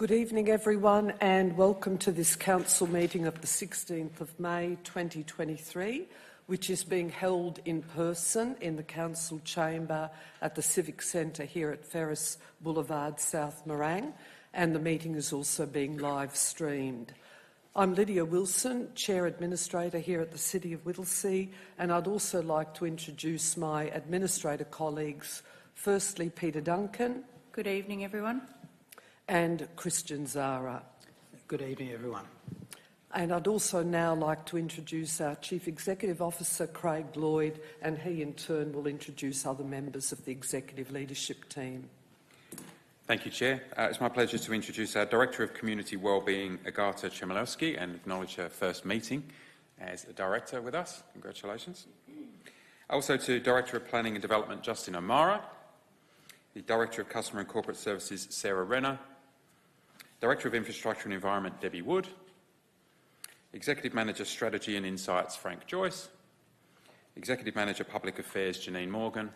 Good evening, everyone, and welcome to this council meeting of the 16th of May 2023, which is being held in person in the council chamber at the Civic Centre here at Ferris Boulevard, South Morang, and the meeting is also being live streamed. I'm Lydia Wilson, Chair Administrator here at the City of Whittlesea, and I'd also like to introduce my administrator colleagues. Firstly, Peter Duncan. Good evening, everyone. And Christian Zara. Good evening, everyone. And I'd also now like to introduce our Chief Executive Officer, Craig Lloyd, and he in turn will introduce other members of the executive leadership team. Thank you, Chair. It's my pleasure to introduce our Director of Community Wellbeing, Agata Chmielewski, and acknowledge her first meeting as a Director with us. Congratulations. Also to Director of Planning and Development, Justin O'Mara, the Director of Customer and Corporate Services, Sarah Renner, Director of Infrastructure and Environment, Debbie Wood, Executive Manager Strategy and Insights, Frank Joyce, Executive Manager Public Affairs, Janine Morgan,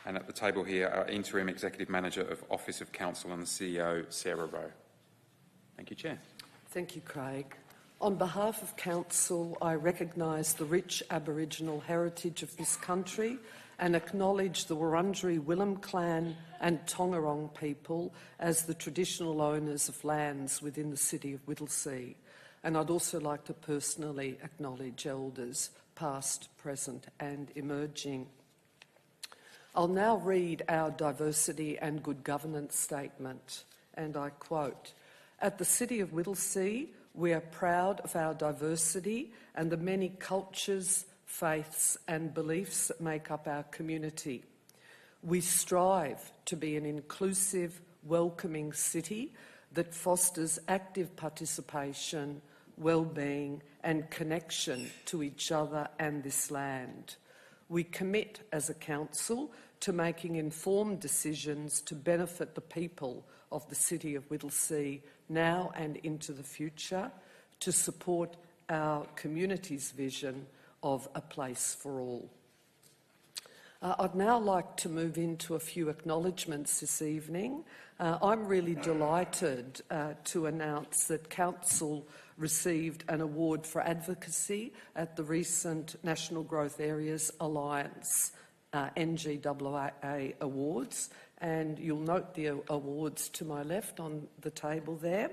and at the table here, our Interim Executive Manager of Office of Council and the CEO, Sarah Rowe. Thank you, Chair. Thank you, Craig. On behalf of Council, I recognise the rich Aboriginal heritage of this country and acknowledge the Wurundjeri Willem clan and Tongarong people as the traditional owners of lands within the City of Whittlesea. And I'd also like to personally acknowledge elders, past, present and emerging. I'll now read our diversity and good governance statement, and I quote, "At the City of Whittlesea, we are proud of our diversity and the many cultures, faiths and beliefs that make up our community. We strive to be an inclusive, welcoming city that fosters active participation, well-being and connection to each other and this land. We commit as a council to making informed decisions to benefit the people of the City of Whittlesea now and into the future, to support our community's vision of a place for all." I'd now like to move into a few acknowledgements this evening. I'm really delighted to announce that Council received an award for advocacy at the recent National Growth Areas Alliance NGAA Awards, and you'll note the awards to my left on the table there.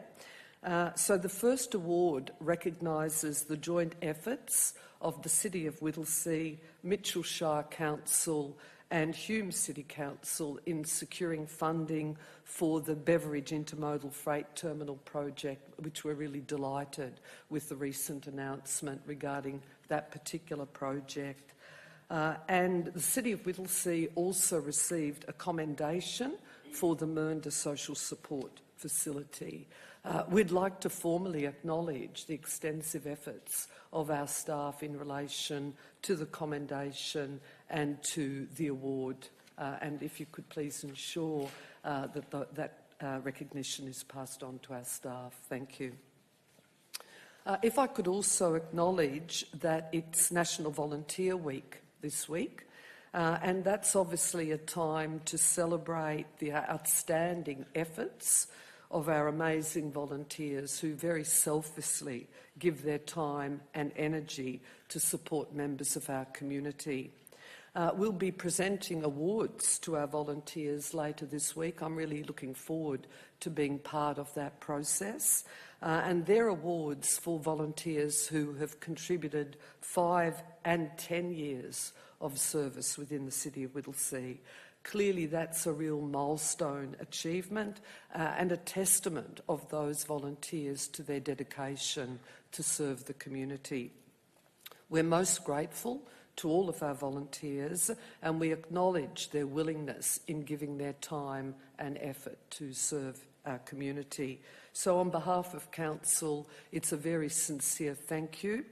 So the first award recognises the joint efforts of the City of Whittlesea, Mitchell Shire Council and Hume City Council in securing funding for the Beveridge Intermodal Freight Terminal project, which we're really delighted with the recent announcement regarding that particular project. And the City of Whittlesea also received a commendation for the Mernda Social Support Facility. We'd like to formally acknowledge the extensive efforts of our staff in relation to the commendation and to the award. And if you could please ensure that recognition is passed on to our staff. Thank you. If I could also acknowledge that it's National Volunteer Week this week, and that's obviously a time to celebrate the outstanding efforts of our amazing volunteers who very selflessly give their time and energy to support members of our community. We'll be presenting awards to our volunteers later this week. I'm really looking forward to being part of that process. And they're awards for volunteers who have contributed 5 and 10 years of service within the City of Whittlesea. Clearly, that's a real milestone achievement and a testament of those volunteers to their dedication to serve the community. We're most grateful to all of our volunteers and we acknowledge their willingness in giving their time and effort to serve our community. So on behalf of Council, it's a very sincere thank you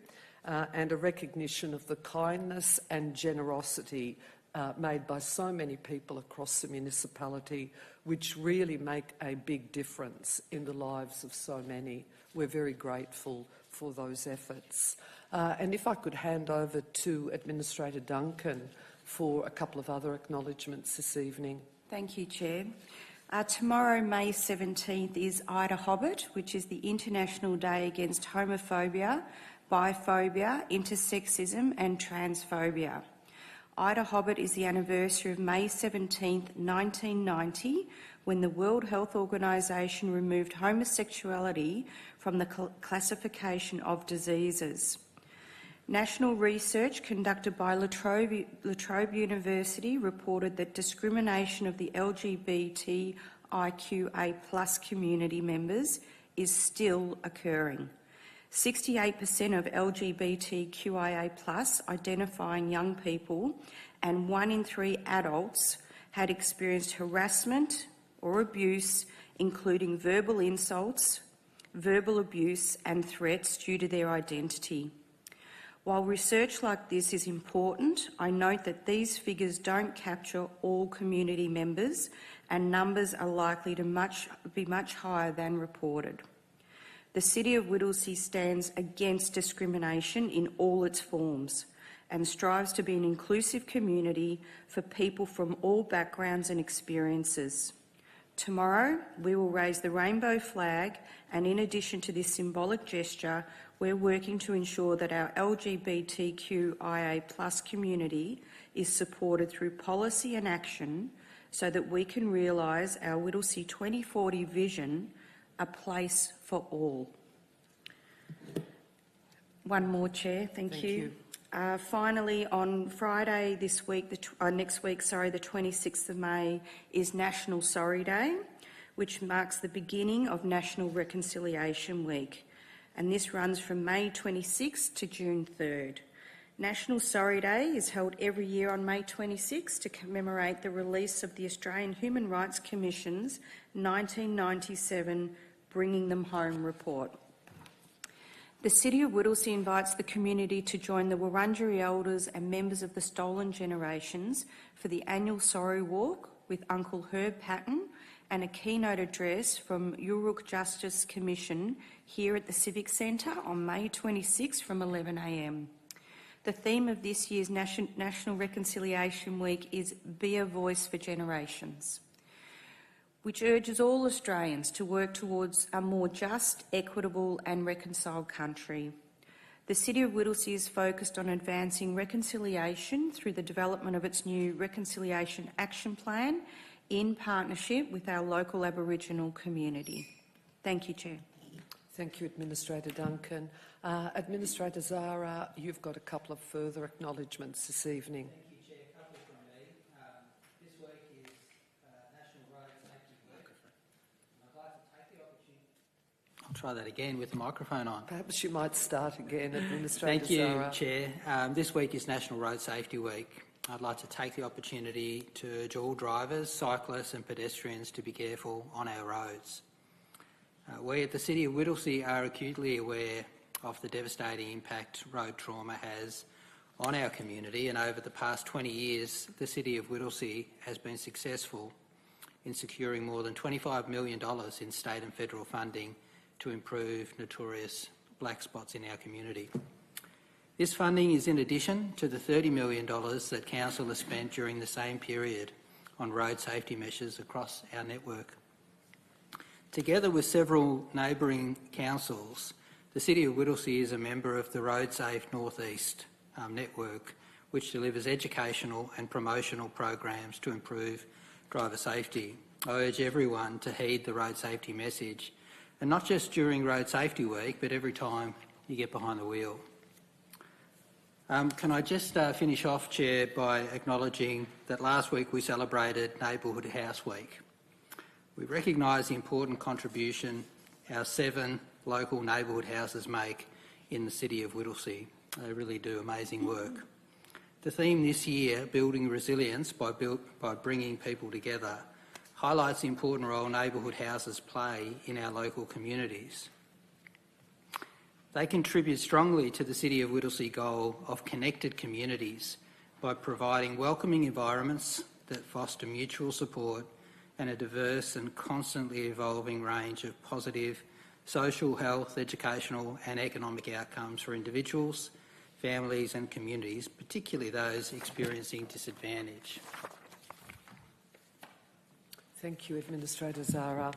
and a recognition of the kindness and generosity made by so many people across the municipality, which really make a big difference in the lives of so many. We're very grateful for those efforts. And if I could hand over to Administrator Duncan for a couple of other acknowledgements this evening. Thank you, Chair. Tomorrow, May 17th, is Ida Hobbit, which is the International Day Against Homophobia, Biphobia, Intersexism and Transphobia. Ida Hobbit is the anniversary of May 17th, 1990, when the World Health Organisation removed homosexuality from the classification of diseases. National research conducted by La Trobe University reported that discrimination of the LGBTIQA+ community members is still occurring. 68% of LGBTQIA+ identifying young people and 1 in 3 adults had experienced harassment or abuse, including verbal insults, verbal abuse and threats due to their identity. While research like this is important, I note that these figures don't capture all community members and numbers are likely to be much higher than reported. The City of Whittlesea stands against discrimination in all its forms and strives to be an inclusive community for people from all backgrounds and experiences. Tomorrow, we will raise the rainbow flag, and in addition to this symbolic gesture, we're working to ensure that our LGBTQIA+ community is supported through policy and action so that we can realise our Whittlesea 2040 vision, a place for all. One more, Chair. Thank you. Finally, on Friday next week, the 26th of May, is National Sorry Day, which marks the beginning of National Reconciliation Week, and this runs from May 26th to June 3rd. National Sorry Day is held every year on May 26 to commemorate the release of the Australian Human Rights Commission's 1997 Bringing Them Home report. The City of Whittlesea invites the community to join the Wurundjeri Elders and members of the Stolen Generations for the annual Sorry Walk with Uncle Herb Patton and a keynote address from Yulruk Justice Commission here at the Civic Centre on May 26 from 11 a.m. The theme of this year's National Reconciliation Week is Be a Voice for Generations, which urges all Australians to work towards a more just, equitable and reconciled country. The City of Whittlesea is focused on advancing reconciliation through the development of its new Reconciliation Action Plan in partnership with our local Aboriginal community. Thank you, Chair. Thank you, Administrator Duncan. Administrator Zara, you've got a couple of further acknowledgements this evening. Thank you, Chair. A couple from me. This week is National Road Safety Week. I'd like to take the opportunity... I'll try that again with the microphone on. Perhaps you might start again, Administrator Thank you, Zara. Chair. This week is National Road Safety Week. I'd like to take the opportunity to urge all drivers, cyclists and pedestrians to be careful on our roads. We at the City of Whittlesea are acutely aware of the devastating impact road trauma has on our community, and over the past 20 years the City of Whittlesea has been successful in securing more than $25 million in state and federal funding to improve notorious black spots in our community. This funding is in addition to the $30 million that Council has spent during the same period on road safety measures across our network. Together with several neighbouring councils, the City of Whittlesea is a member of the Road Safe North East network, which delivers educational and promotional programs to improve driver safety. I urge everyone to heed the road safety message, and not just during Road Safety Week, but every time you get behind the wheel. Can I just finish off, Chair, by acknowledging that last week we celebrated Neighbourhood House Week. We recognise the important contribution our 7 local neighbourhood houses make in the City of Whittlesea. They really do amazing work. The theme this year, Building Resilience by Bringing People Together, highlights the important role neighbourhood houses play in our local communities. They contribute strongly to the City of Whittlesea goal of connected communities by providing welcoming environments that foster mutual support and a diverse and constantly evolving range of positive social, health, educational and economic outcomes for individuals, families and communities, particularly those experiencing disadvantage. Thank you, Administrator Zara.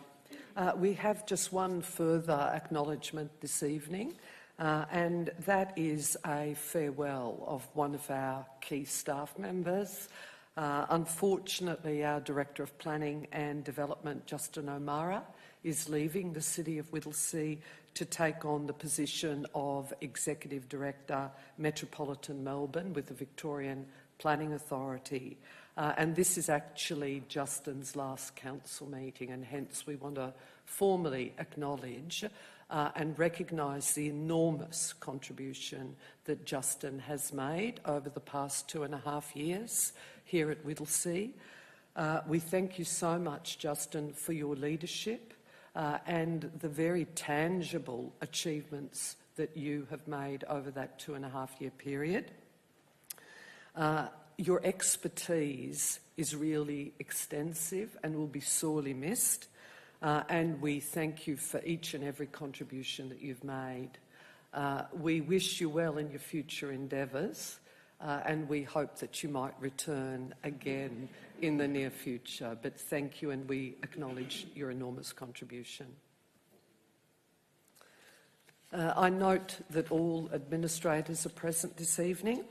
We have just one further acknowledgement this evening, and that is a farewell of one of our key staff members. Unfortunately, our Director of Planning and Development, Justin O'Mara, is leaving the City of Whittlesea to take on the position of Executive Director, Metropolitan Melbourne with the Victorian Planning Authority. And this is actually Justin's last council meeting, and hence we want to formally acknowledge and recognise the enormous contribution that Justin has made over the past 2.5 years here at Whittlesea. We thank you so much, Justin, for your leadership and the very tangible achievements that you have made over that 2.5-year period. Your expertise is really extensive and will be sorely missed, and we thank you for each and every contribution that you've made. We wish you well in your future endeavours, and we hope that you might return again in the near future. But thank you, and we acknowledge your enormous contribution. I note that all administrators are present this evening.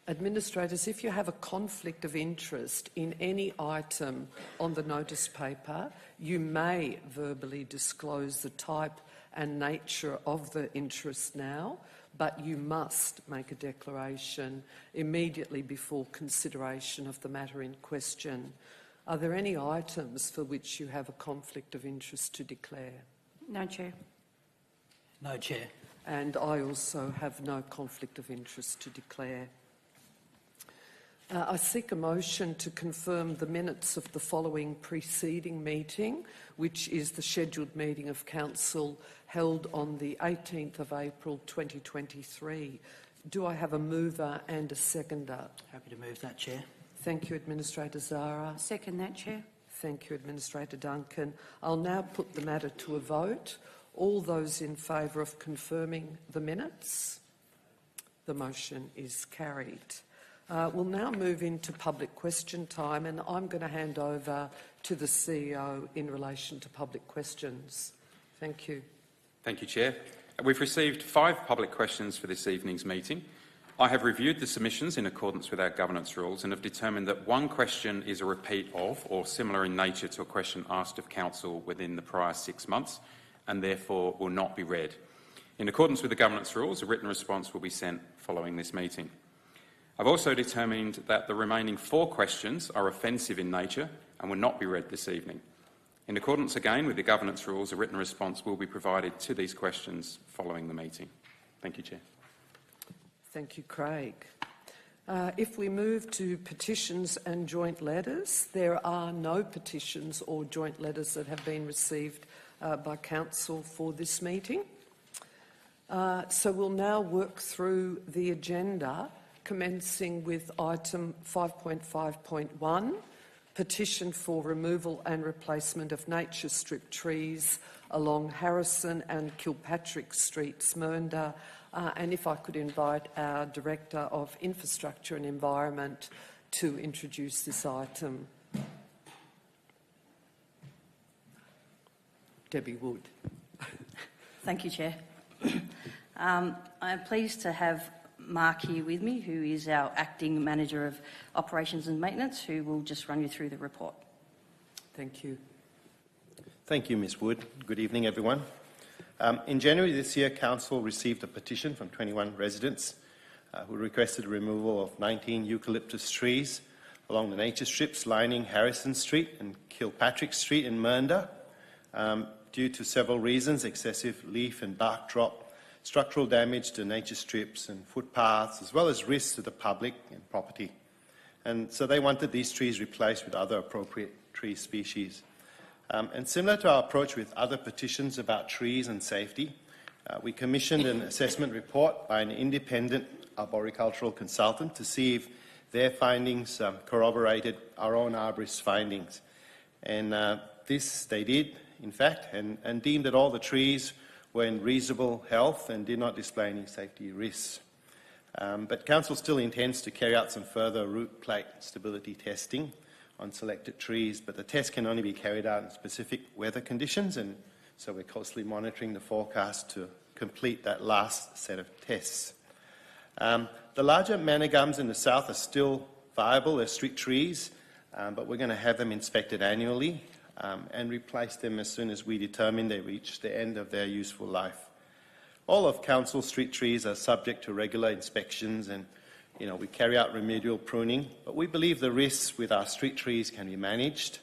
Administrators, if you have a conflict of interest in any item on the notice paper, you may verbally disclose the type and nature of the interest now, but you must make a declaration immediately before consideration of the matter in question. Are there any items for which you have a conflict of interest to declare? No, Chair. No, Chair. And I also have no conflict of interest to declare. I seek a motion to confirm the minutes of the following preceding meeting, which is the scheduled meeting of Council held on the 18th of April 2023. Do I have a mover and a seconder? Happy to move that, Chair. Thank you, Administrator Zara. Second that, Chair. Thank you, Administrator Duncan. I'll now put the matter to a vote. All those in favour of confirming the minutes? The motion is carried. We'll now move into public question time, and I'm going to hand over to the CEO in relation to public questions. Thank you. Thank you, Chair. We've received 5 public questions for this evening's meeting. I have reviewed the submissions in accordance with our governance rules and have determined that one question is a repeat of or similar in nature to a question asked of Council within the prior 6 months and therefore will not be read. In accordance with the governance rules, a written response will be sent following this meeting. I've also determined that the remaining 4 questions are offensive in nature and will not be read this evening. In accordance again with the governance rules, a written response will be provided to these questions following the meeting. Thank you, Chair. Thank you, Craig. If we move to petitions and joint letters, there are no petitions or joint letters that have been received by Council for this meeting. So we'll now work through the agenda, commencing with item 5.5.1, petition for removal and replacement of nature strip trees along Harrison and Kilpatrick Streets, Mernda. And if I could invite our Director of Infrastructure and Environment to introduce this item. Debbie Wood. Thank you, Chair. I am pleased to have Mark here with me, who is our Acting Manager of Operations and Maintenance, who will just run you through the report. Thank you. Thank you, Ms Wood. Good evening, everyone. In January this year, Council received a petition from 21 residents who requested removal of 19 eucalyptus trees along the nature strips lining Harrison Street and Kilpatrick Street in Mernda due to several reasons: excessive leaf and bark drop, structural damage to nature strips and footpaths, as well as risks to the public and property. And so they wanted these trees replaced with other appropriate tree species. And similar to our approach with other petitions about trees and safety, we commissioned an assessment report by an independent arboricultural consultant to see if their findings corroborated our own arborist findings. And this they did, in fact, and deemed that all the trees were in reasonable health and did not display any safety risks. But Council still intends to carry out some further root plate stability testing on selected trees, but the test can only be carried out in specific weather conditions, and so we're closely monitoring the forecast to complete that last set of tests. The larger manna gums in the south are still viable as street trees, but we're going to have them inspected annually and replace them as soon as we determine they reach the end of their useful life. All of council street trees are subject to regular inspections, and we carry out remedial pruning, but we believe the risks with our street trees can be managed.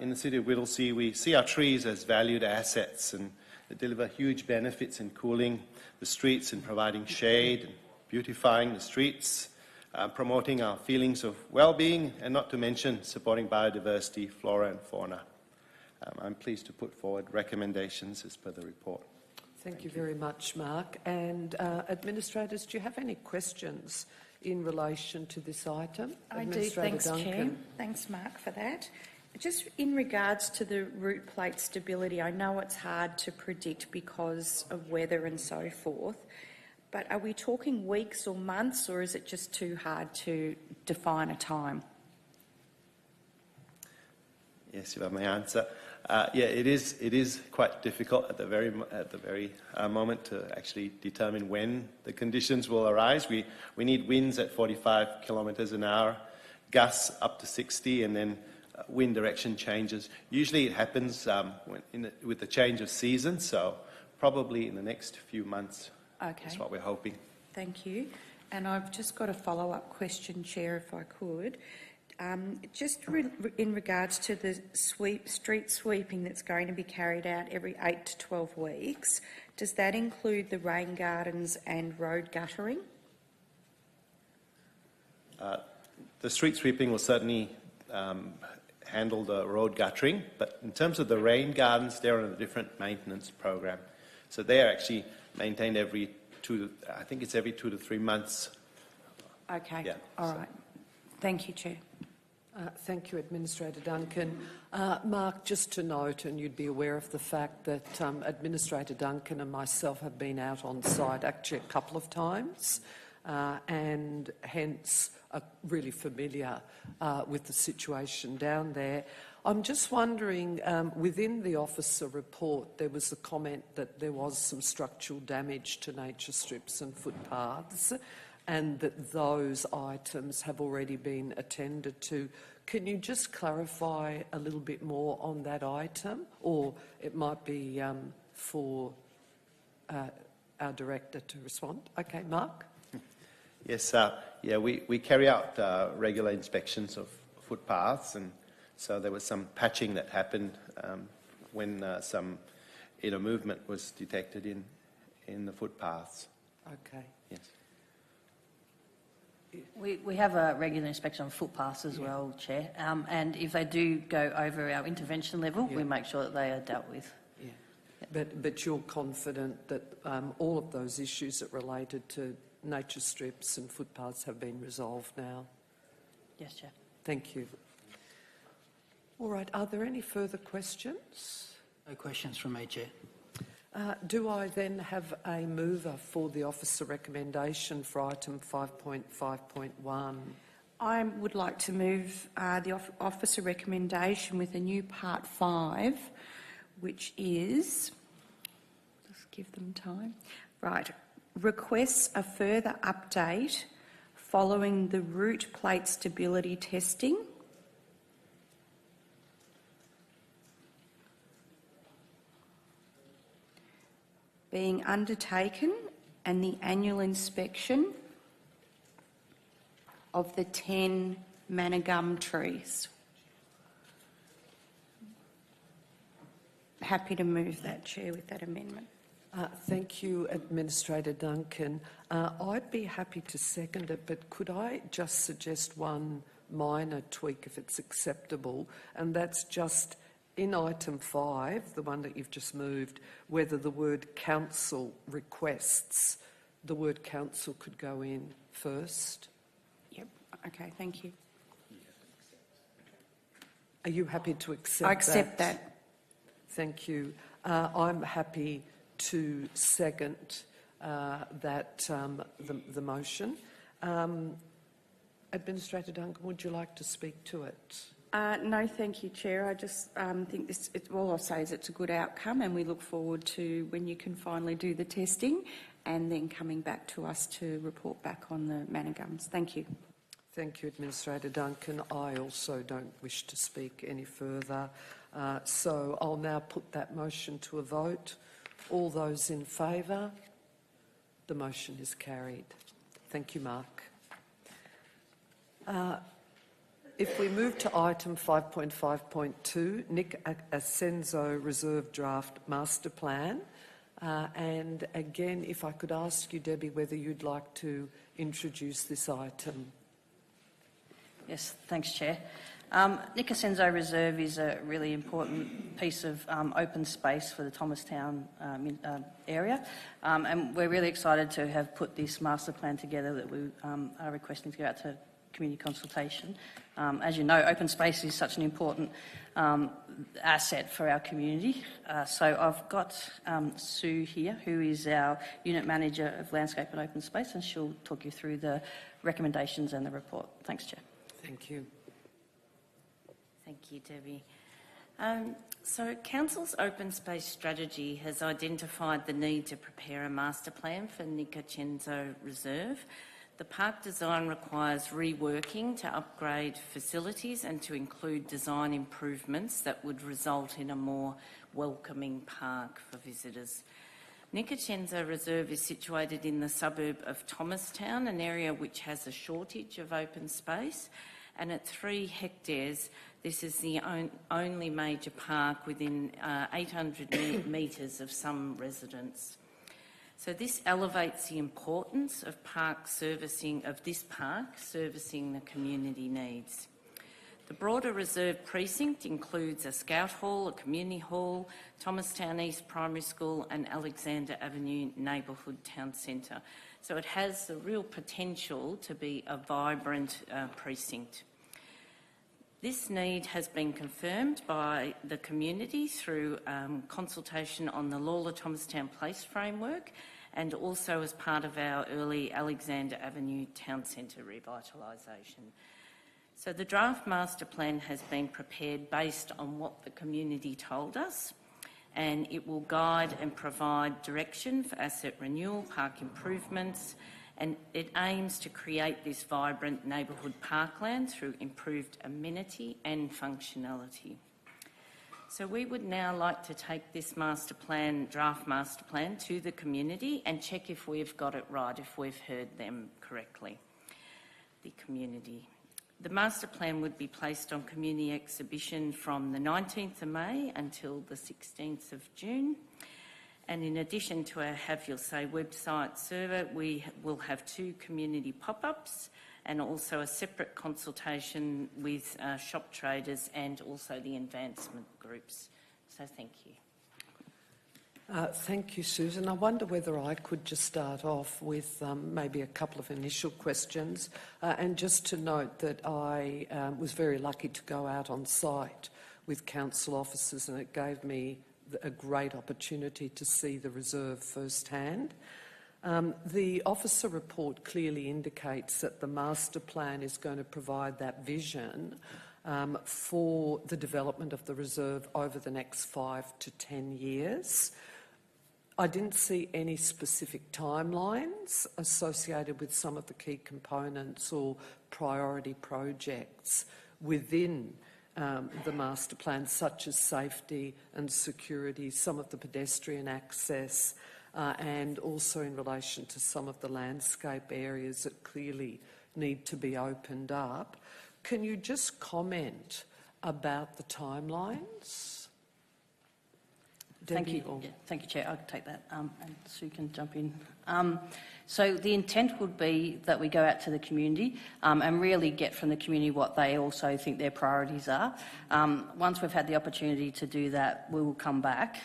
In the city of Whittlesea, we see our trees as valued assets, and they deliver huge benefits in cooling the streets and providing shade and beautifying the streets, promoting our feelings of well-being, and not to mention supporting biodiversity, flora and fauna. I'm pleased to put forward recommendations as per the report. Thank you very much, Mark. And administrators, do you have any questions in relation to this item? I do, thanks, Chair. Thanks, Mark, for that. Just in regards to the root plate stability, I know it's hard to predict because of weather and so forth, but are we talking weeks or months, or is it just too hard to define a time? Yes, if I may answer. Yeah, it is quite difficult at the very moment to actually determine when the conditions will arise. We need winds at 45 kilometres an hour, gusts up to 60, and then wind direction changes. Usually it happens with the change of season, so probably in the next few months. Okay. That's what we're hoping. Thank you. And I've just got a follow-up question, Chair, if I could. In regards to the street sweeping that's going to be carried out every 8 to 12 weeks, does that include the rain gardens and road guttering? The street sweeping will certainly handle the road guttering, but in terms of the rain gardens, they're on a different maintenance program. So they are actually maintained every 2 to 3 months. Okay. Yeah, all right. Thank you, Chair. Thank you, Administrator Duncan. Mark, just to note, and you'd be aware of the fact that Administrator Duncan and myself have been out on site actually a couple of times, and hence are really familiar with the situation down there. I'm just wondering, within the officer report, there was a comment that there was some structural damage to nature strips and footpaths, and that those items have already been attended to. Can you just clarify a little bit more on that item? Or it might be for our Director to respond. Okay, Mark? Yes, yeah, we carry out regular inspections of footpaths, and so there was some patching that happened when some movement was detected in the footpaths. Okay. Yes. We have a regular inspection on footpaths as well, Chair, and if they do go over our intervention level, we make sure that they are dealt with. Yeah. But you're confident that all of those issues that related to nature strips and footpaths have been resolved now? Yes, Chair. Thank you. All right, are there any further questions? No questions from me, Chair. Do I then have a mover for the officer recommendation for item 5.5.1? I would like to move the officer recommendation with a new part 5, which is, just give them time, right, requests a further update following the root plate stability testing being undertaken and the annual inspection of the 10 manna gum trees. Happy to move that, Chair, with that amendment. Thank you, Administrator Duncan. I'd be happy to second it, but could I just suggest one minor tweak, if it's acceptable, and that's just in item 5, the one that you've just moved, whether the word council requests, the word council could go in first. Yep, okay, thank you. Are you happy to accept that? I accept that. Thank you. I'm happy to second the motion. Administrator Duncan, would you like to speak to it? No, thank you, Chair. I just think all I'll say is it's a good outcome, and we look forward to when you can finally do the testing and then coming back to us to report back on the manor gums. Thank you. Thank you, Administrator Duncan. I also don't wish to speak any further. So I'll now put that motion to a vote. All those in favour? The motion is carried. Thank you, Mark. If we move to item 5.5.2, Nick Ascenso Reserve Draft Master Plan. And again, if I could ask you, Debbie, whether you'd like to introduce this item. Yes, thanks, Chair. Nick Ascenso Reserve is a really important piece of open space for the Thomastown area, and we're really excited to have put this master plan together that we are requesting to go out to community consultation. As you know, open space is such an important asset for our community. So I've got Sue here, who is our Unit Manager of Landscape and Open Space, and she'll talk you through the recommendations and the report. Thanks, Chair. Thank you. Thank you, Debbie. So Council's open space strategy has identified the need to prepare a master plan for Nick Ascenso Reserve. The park design requires reworking to upgrade facilities and to include design improvements that would result in a more welcoming park for visitors. Nick Ascenso Reserve is situated in the suburb of Thomastown, an area which has a shortage of open space, and at 3 hectares, this is the only major park within 800 metres of some residents. So this elevates the importance of this park servicing the community needs. The broader reserve precinct includes a scout hall, a community hall, Thomastown East Primary School and Alexander Avenue Neighbourhood Town Centre. So it has the real potential to be a vibrant precinct. This need has been confirmed by the community through consultation on the Lawler Thomastown Place framework and also as part of our early Alexander Avenue Town Centre revitalisation. So the draft master plan has been prepared based on what the community told us, and it will guide and provide direction for asset renewal, park improvements, and it aims to create this vibrant neighbourhood parkland through improved amenity and functionality. So we would now like to take this master plan, draft master plan, to the community and check if we've got it right, if we've heard them correctly, the community. The master plan would be placed on community exhibition from the 19th of May until the 16th of June. And in addition to our Have Your Say website server, we will have 2 community pop-ups and also a separate consultation with shop traders and also the advancement groups. So thank you. Thank you, Susan. I wonder whether I could just start off with maybe a couple of initial questions. And just to note that I was very lucky to go out on site with council officers, and it gave me a great opportunity to see the reserve firsthand. The officer report clearly indicates that the master plan is going to provide that vision for the development of the reserve over the next 5 to 10 years. I didn't see any specific timelines associated with some of the key components or priority projects within the master plan, such as safety and security, some of the pedestrian access, and also in relation to some of the landscape areas that clearly need to be opened up. Can you just comment about the timelines? Thank you. Thank you, Chair. I can take that, and Sue can jump in. So the intent would be that we go out to the community and really get from the community what they also think their priorities are. Once we've had the opportunity to do that, we will come back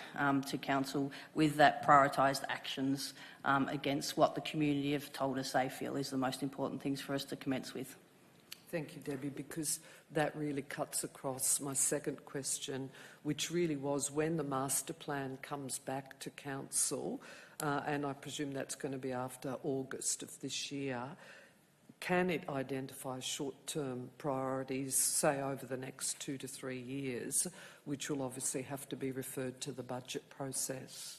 to Council with that prioritised actions against what the community have told us they feel is the most important things for us to commence with. Thank you, Debbie, because that really cuts across my second question, which really was when the master plan comes back to Council, and I presume that's going to be after August of this year, can it identify short-term priorities, say over the next 2 to 3 years, which will obviously have to be referred to the budget process?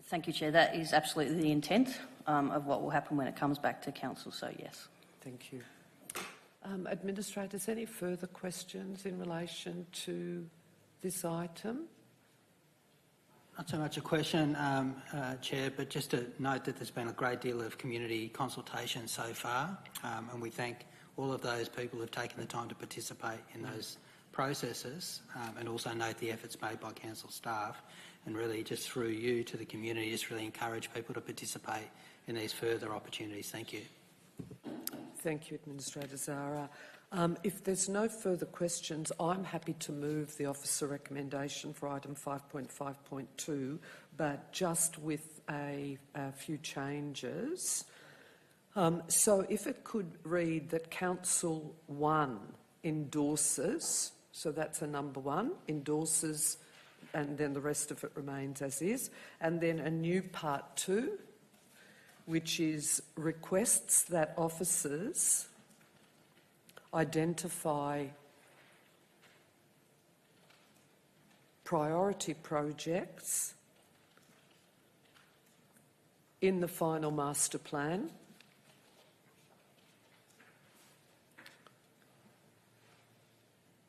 Thank you, Chair. That is absolutely the intent of what will happen when it comes back to Council, so yes. Thank you. Administrators, any further questions in relation to this item? Not so much a question, Chair, but just to note that there's been a great deal of community consultation so far, and we thank all of those people who've taken the time to participate in those processes, and also note the efforts made by council staff, and really just through you to the community, just really encourage people to participate in these further opportunities. Thank you. Thank you, Administrator Zara. If there's no further questions, I'm happy to move the officer recommendation for item 5.5.2, but just with a few changes. So if it could read that Council 1 endorses, so that's a number 1, endorses, and then the rest of it remains as is, and then a new part 2, which is requests that officers identify priority projects in the final master plan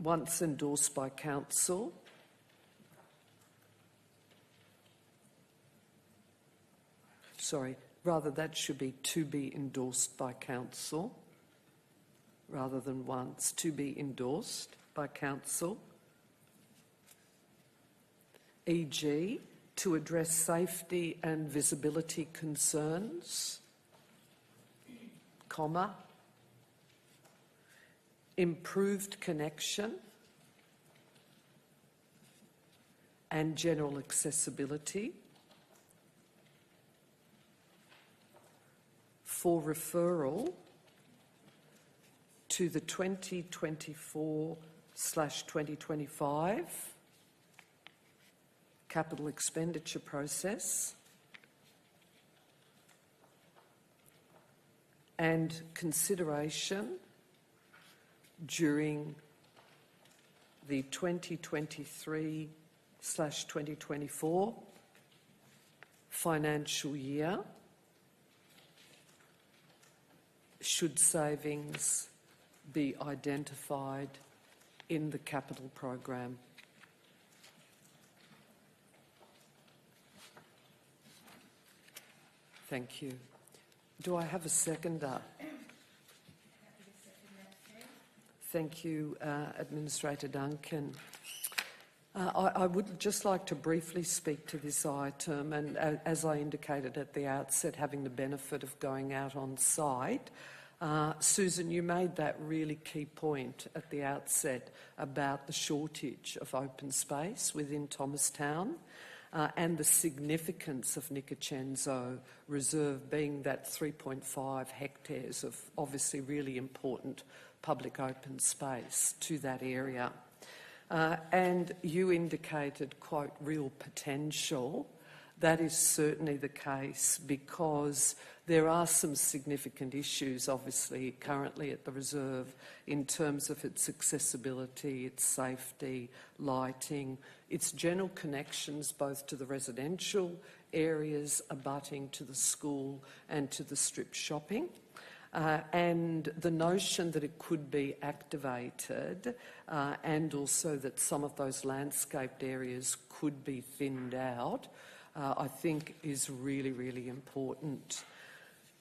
once endorsed by Council, rather that should be to be endorsed by Council, rather than once, to be endorsed by Council, e.g. to address safety and visibility concerns, comma, improved connection and general accessibility, for referral to the 2024/2025 capital expenditure process and consideration during the 2023/2024 financial year, should savings be identified in the capital program. Thank you. Do I have a seconder? Thank you, Administrator Duncan. I would just like to briefly speak to this item, and as I indicated at the outset, having the benefit of going out on site, Susan, you made that really key point at the outset about the shortage of open space within Thomastown and the significance of Nicochenzo Reserve being that 3.5 hectares of obviously really important public open space to that area. And you indicated, quote, real potential. That is certainly the case because there are some significant issues, obviously, currently at the reserve in terms of its accessibility, its safety, lighting, its general connections both to the residential areas abutting to the school and to the strip shopping. And the notion that it could be activated and also that some of those landscaped areas could be thinned out, I think is really, really important.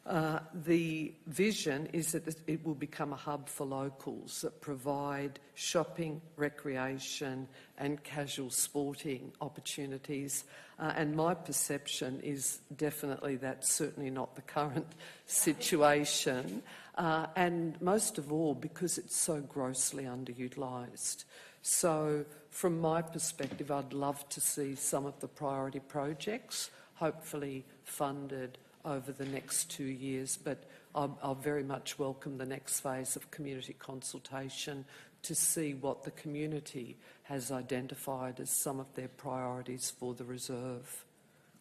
The vision is that it will become a hub for locals that provide shopping, recreation and casual sporting opportunities. And my perception is definitely that's certainly not the current situation. And most of all, because it's so grossly underutilised. So from my perspective, I'd love to see some of the priority projects hopefully funded over the next 2 years, but I'll very much welcome the next phase of community consultation to see what the community has identified as some of their priorities for the reserve.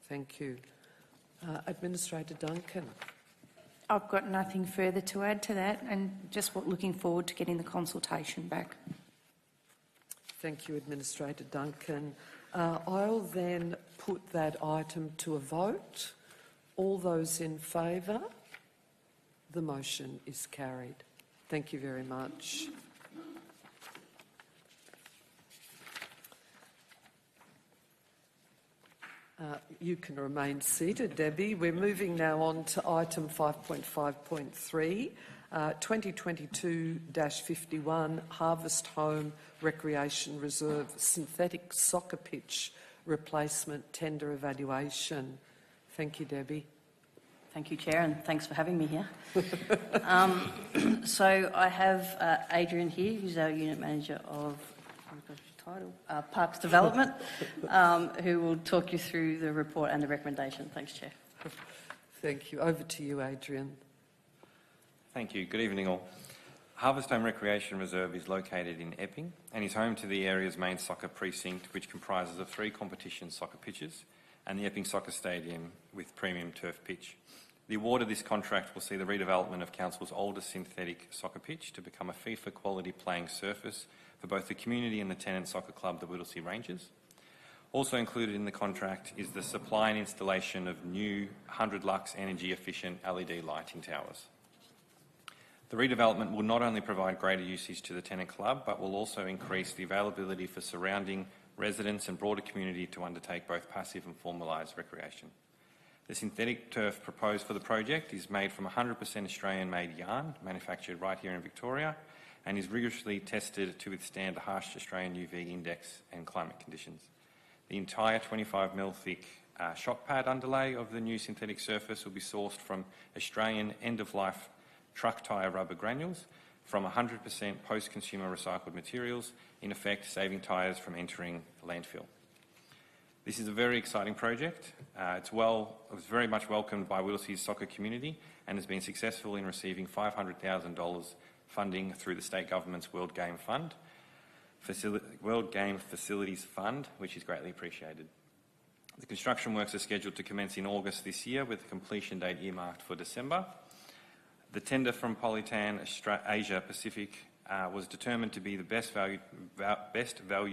Thank you. Administrator Duncan. I've got nothing further to add to that, and just looking forward to getting the consultation back. Thank you, Administrator Duncan. I'll then put that item to a vote. All those in favour? The motion is carried. Thank you very much. You can remain seated, Debbie. We're moving now on to item 5.5.3, 2022-51 Harvest Home Recreation Reserve Synthetic Soccer Pitch Replacement Tender Evaluation. Thank you, Debbie. Thank you, Chair, and thanks for having me here. So I have Adrian here, who's our Unit Manager of Parks Development, who will talk you through the report and the recommendation. Thanks, Chair. Thank you. Over to you, Adrian. Thank you. Good evening, all. Harvest Home Recreation Reserve is located in Epping and is home to the area's main soccer precinct, which comprises of 3 competition soccer pitches and the Epping Soccer Stadium with premium turf pitch. The award of this contract will see the redevelopment of Council's oldest synthetic soccer pitch to become a FIFA quality playing surface for both the community and the tenant soccer club, the Whittlesea Rangers. Also included in the contract is the supply and installation of new 100 lux energy efficient LED lighting towers. The redevelopment will not only provide greater usage to the tenant club, but will also increase the availability for surrounding residents and broader community to undertake both passive and formalised recreation. The synthetic turf proposed for the project is made from 100% Australian-made yarn, manufactured right here in Victoria, and is rigorously tested to withstand the harsh Australian UV index and climate conditions. The entire 25mm thick shock pad underlay of the new synthetic surface will be sourced from Australian end-of-life truck tyre rubber granules from 100% post-consumer recycled materials, in effect saving tyres from entering landfill. This is a very exciting project. It was very much welcomed by Whittlesea's soccer community and has been successful in receiving $500,000 funding through the state government's World Game Facilities Fund, which is greatly appreciated. The construction works are scheduled to commence in August this year, with the completion date earmarked for December. The tender from Polytan Asia Pacific was determined to be the best value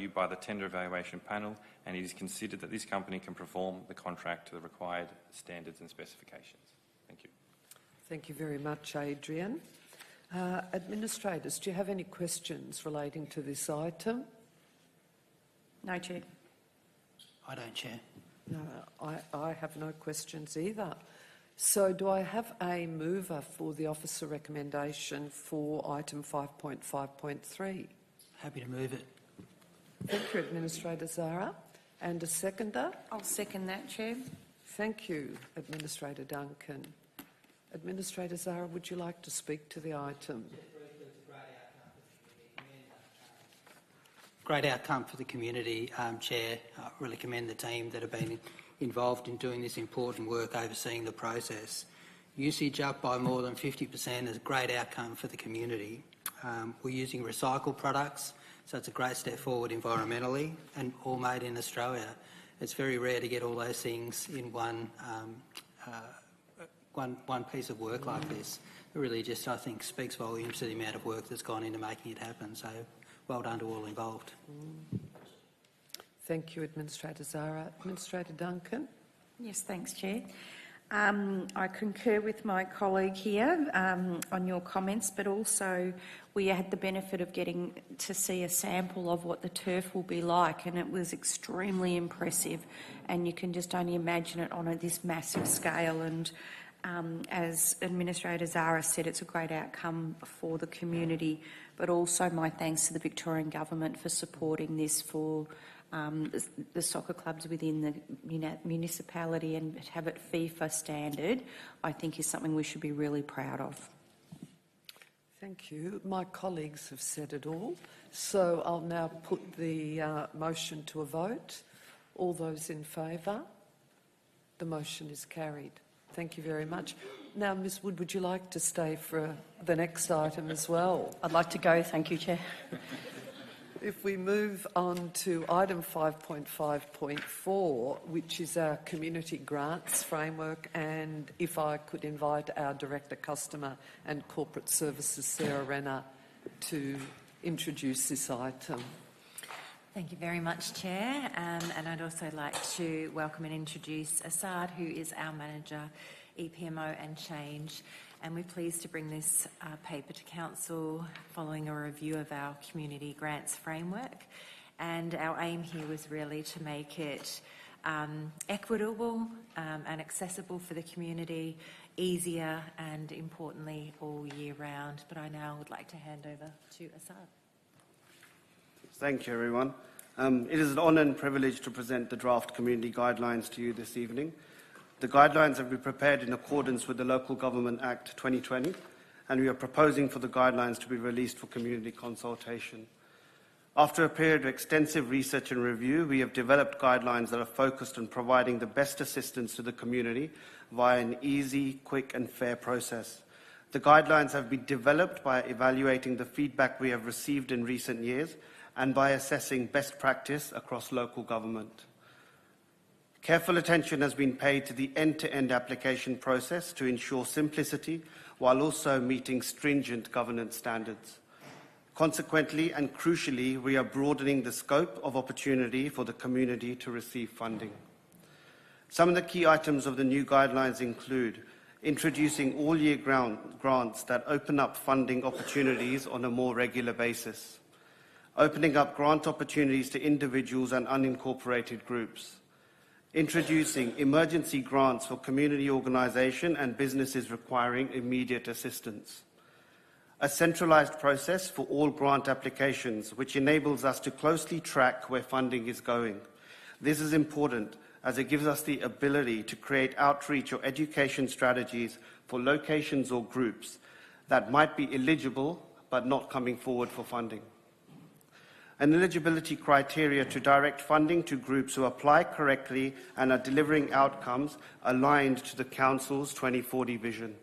by the tender evaluation panel, and it is considered that this company can perform the contract to the required standards and specifications. Thank you. Thank you very much, Adrian. Administrators, do you have any questions relating to this item? No, Chair. I don't, Chair. No, I have no questions either. So do I have a mover for the officer recommendation for item 5.5.3? Happy to move it. Thank you, Administrator Zara. And a seconder? I'll second that, Chair. Thank you, Administrator Duncan. Administrator Zara, would you like to speak to the item? Great outcome for the community, Chair. I really commend the team that have been involved in doing this important work, overseeing the process. Usage up by more than 50% is a great outcome for the community. We're using recycled products, so it's a great step forward environmentally, and all made in Australia. It's very rare to get all those things in one piece of work like this. It really just, I think, speaks volumes to the amount of work that's gone into making it happen. So well done to all involved. Thank you, Administrator Zara. Administrator Duncan? Yes, thanks, Chair. I concur with my colleague here on your comments, but also we had the benefit of getting to see a sample of what the turf will be like, and it was extremely impressive, and you can just only imagine it on this massive scale. And as Administrator Zara said, it's a great outcome for the community, but also my thanks to the Victorian Government for supporting this for the soccer clubs within the municipality, and have it FIFA standard, I think is something we should be really proud of. Thank you. My colleagues have said it all, so I'll now put the motion to a vote. All those in favour? The motion is carried. Thank you very much. Now, Ms Wood, would you like to stay for the next item as well? I'd like to go. Thank you, Chair. If we move on to item 5.5.4, which is our community grants framework, and if I could invite our Director Customer and Corporate Services, Sarah Renner, to introduce this item. Thank you very much, Chair, and I'd also like to welcome and introduce Assad, who is our Manager, EPMO and Change, and we're pleased to bring this paper to Council following a review of our community grants framework, and our aim here was really to make it equitable and accessible for the community, easier and importantly all year round. But I now would like to hand over to Assad. Thank you, everyone. It is an honour and privilege to present the draft community guidelines to you this evening. The guidelines have been prepared in accordance with the Local Government Act 2020, and we are proposing for the guidelines to be released for community consultation. After a period of extensive research and review, we have developed guidelines that are focused on providing the best assistance to the community via an easy, quick and fair process. The guidelines have been developed by evaluating the feedback we have received in recent years and by assessing best practice across local government. Careful attention has been paid to the end-to-end application process to ensure simplicity while also meeting stringent governance standards. Consequently and crucially, we are broadening the scope of opportunity for the community to receive funding. Some of the key items of the new guidelines include introducing all-year grants that open up funding opportunities on a more regular basis, opening up grant opportunities to individuals and unincorporated groups, introducing emergency grants for community organisation and businesses requiring immediate assistance, a centralised process for all grant applications which enables us to closely track where funding is going. This is important as it gives us the ability to create outreach or education strategies for locations or groups that might be eligible but not coming forward for funding. An eligibility criteria to direct funding to groups who apply correctly and are delivering outcomes aligned to the Council's 2040 vision.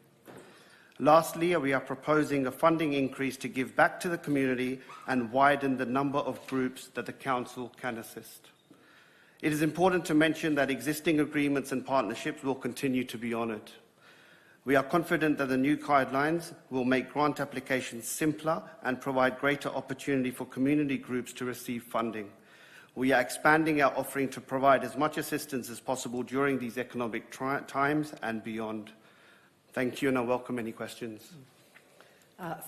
Lastly, we are proposing a funding increase to give back to the community and widen the number of groups that the Council can assist. It is important to mention that existing agreements and partnerships will continue to be honoured. We are confident that the new guidelines will make grant applications simpler and provide greater opportunity for community groups to receive funding. We are expanding our offering to provide as much assistance as possible during these economic times and beyond. Thank you, and I welcome any questions.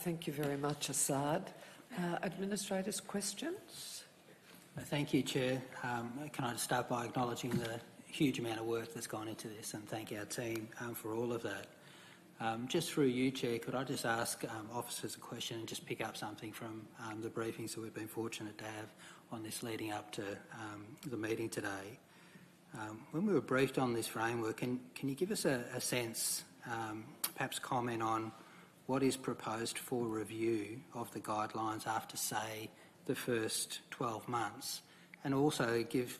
Thank you very much, Assad. Administrators, questions? Thank you, Chair. Can I start by acknowledging the huge amount of work that's gone into this, and thank our team for all of that. Just through you, Chair, could I just ask officers a question and just pick up something from the briefings that we've been fortunate to have on this leading up to the meeting today? When we were briefed on this framework, can you give us a sense, perhaps comment on what is proposed for review of the guidelines after, say, the first 12 months, and also give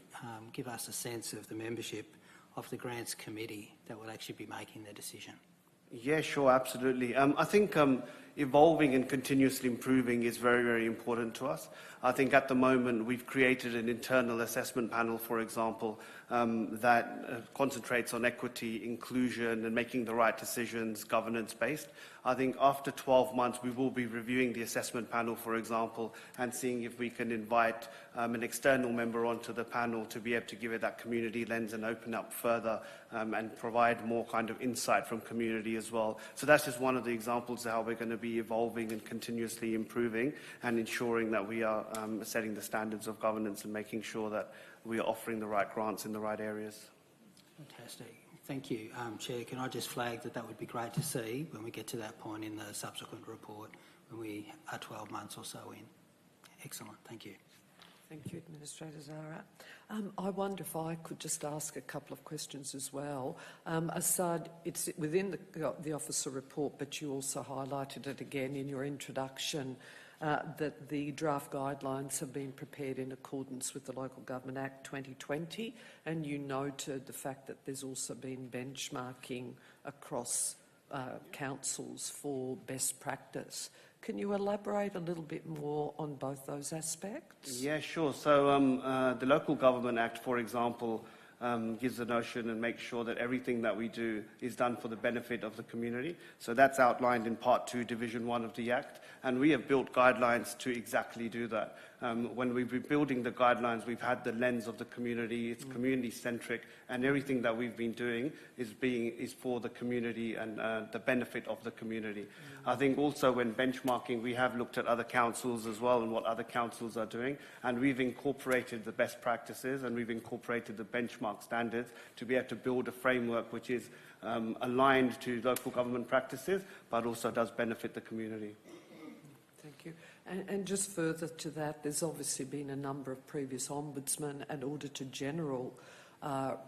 us a sense of the membership of the Grants Committee that will actually be making the decision? Yeah, sure, absolutely. I think evolving and continuously improving is very, very important to us. I think at the moment we've created an internal assessment panel, for example, that concentrates on equity, inclusion and making the right decisions, governance-based. I think after 12 months we will be reviewing the assessment panel, for example, and seeing if we can invite an external member onto the panel to be able to give it that community lens and open up further and provide more kind of insight from community as well. So that's just one of the examples of how we're going to be evolving and continuously improving and ensuring that we are setting the standards of governance and making sure that we are offering the right grants in the right areas. Fantastic. Thank you. Chair, can I just flag that would be great to see when we get to that point in the subsequent report when we are 12 months or so in. Excellent. Thank you. Thank you, Administrator Zara. I wonder if I could just ask a couple of questions as well. Assad, it's within the officer report, but you also highlighted it again in your introduction, that the draft guidelines have been prepared in accordance with the Local Government Act 2020, and you noted the fact that there's also been benchmarking across councils for best practice. Can you elaborate a little bit more on both those aspects? Yeah, sure. So the Local Government Act, for example, gives the notion and makes sure that everything that we do is done for the benefit of the community. So that's outlined in Part 2, Division 1 of the Act, and we have built guidelines to exactly do that. When we've been building the guidelines, we've had the lens of the community, it's community-centric, and everything that we've been doing is for the community and the benefit of the community. I think also when benchmarking, we have looked at other councils as well and what other councils are doing, and we've incorporated the best practices and we've incorporated the benchmark standards to be able to build a framework which is aligned to local government practices, but also does benefit the community. Thank you. And just further to that, there's obviously been a number of previous Ombudsman and Auditor General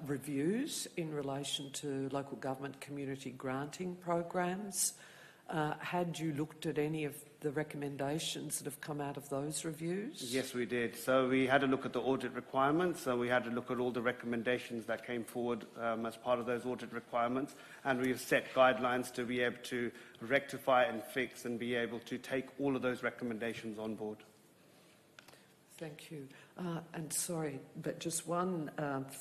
reviews in relation to local government community granting programs. Had you looked at any of the recommendations that have come out of those reviews? Yes, we did. So we had a look at the audit requirements, so we had to look at all the recommendations that came forward as part of those audit requirements, and we've set guidelines to be able to rectify and fix and be able to take all of those recommendations on board. Thank you. And sorry, but just one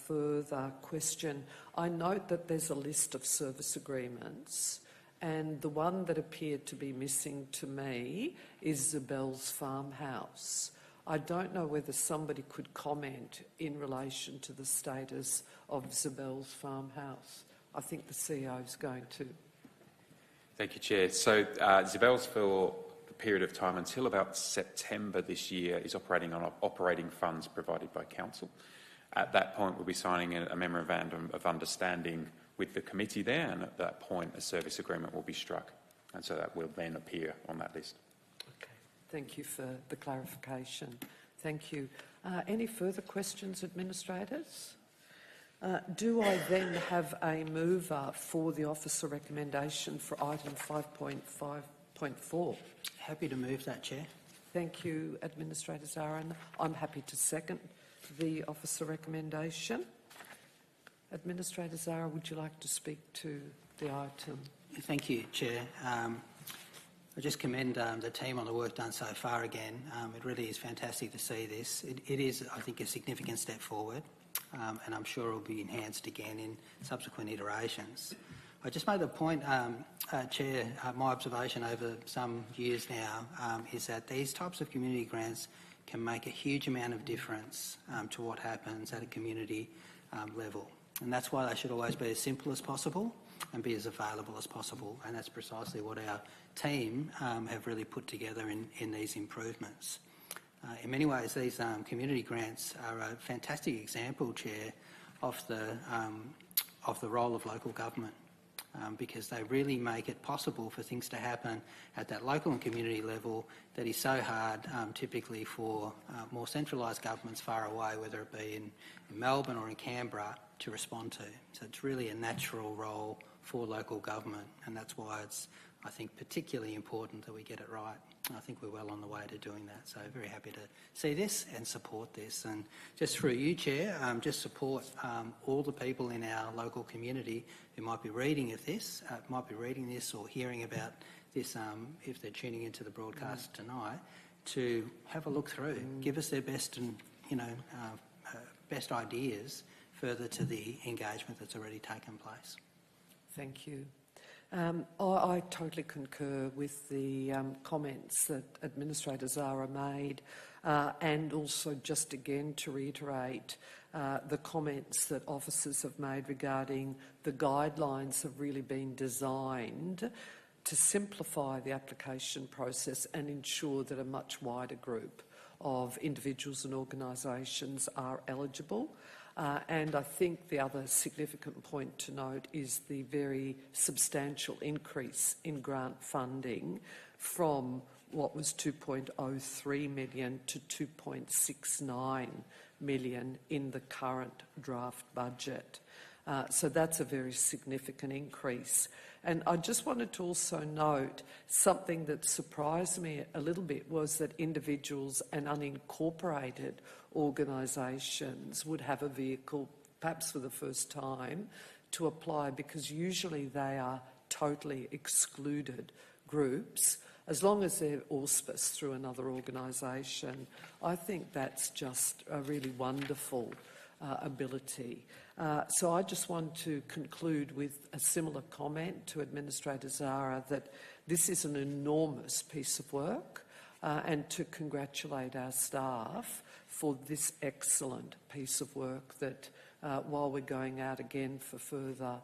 further question. I note that there's a list of service agreements, and the one that appeared to be missing to me is Zabel's farmhouse. I don't know whether somebody could comment in relation to the status of Zabel's farmhouse. I think the CEO is going to. Thank you, Chair. So Zabel's, for the period of time until about September this year, is operating on operating funds provided by Council. At that point, we'll be signing a memorandum of understanding with the committee there, and at that point a service agreement will be struck, and so that will then appear on that list. Okay, thank you for the clarification. Thank you. Any further questions, administrators? Do I then have a mover for the officer recommendation for item 5.5.4? Happy to move that, Chair. Thank you, Administrator Zarin. I'm happy to second the officer recommendation. Administrator Zara, would you like to speak to the item? Thank you, Chair. I just commend the team on the work done so far again. It really is fantastic to see this. It is, I think, a significant step forward, and I'm sure it will be enhanced again in subsequent iterations. I just made the point, Chair, my observation over some years now is that these types of community grants can make a huge amount of difference to what happens at a community level. And that's why they should always be as simple as possible and be as available as possible. And that's precisely what our team have really put together in these improvements. In many ways, these community grants are a fantastic example, Chair, of the role of local government. Because they really make it possible for things to happen at that local and community level that is so hard typically for more centralised governments far away, whether it be in Melbourne or in Canberra, to respond to. So it's really a natural role for local government, and that's why it's, I think, particularly important that we get it right. I think we're well on the way to doing that, so very happy to see this and support this. And just through you, Chair, just support all the people in our local community who might be reading this or hearing about this if they're tuning into the broadcast tonight, to have a look through, give us their best and best ideas further to the engagement that's already taken place. Thank you. I totally concur with the comments that Administrator Zara made, and also just again to reiterate the comments that officers have made regarding the guidelines have really been designed to simplify the application process and ensure that a much wider group of individuals and organisations are eligible. And I think the other significant point to note is the very substantial increase in grant funding from what was 2.03 million to 2.69 million in the current draft budget. So that's a very significant increase. And I just wanted to also note something that surprised me a little bit was that individuals and unincorporated organisations would have a vehicle, perhaps for the first time, to apply, because usually they are totally excluded groups, as long as they're auspiced through another organisation. I think that's just a really wonderful ability. So I just want to conclude with a similar comment to Administrator Zara that this is an enormous piece of work, and to congratulate our staff for this excellent piece of work that, while we're going out again for further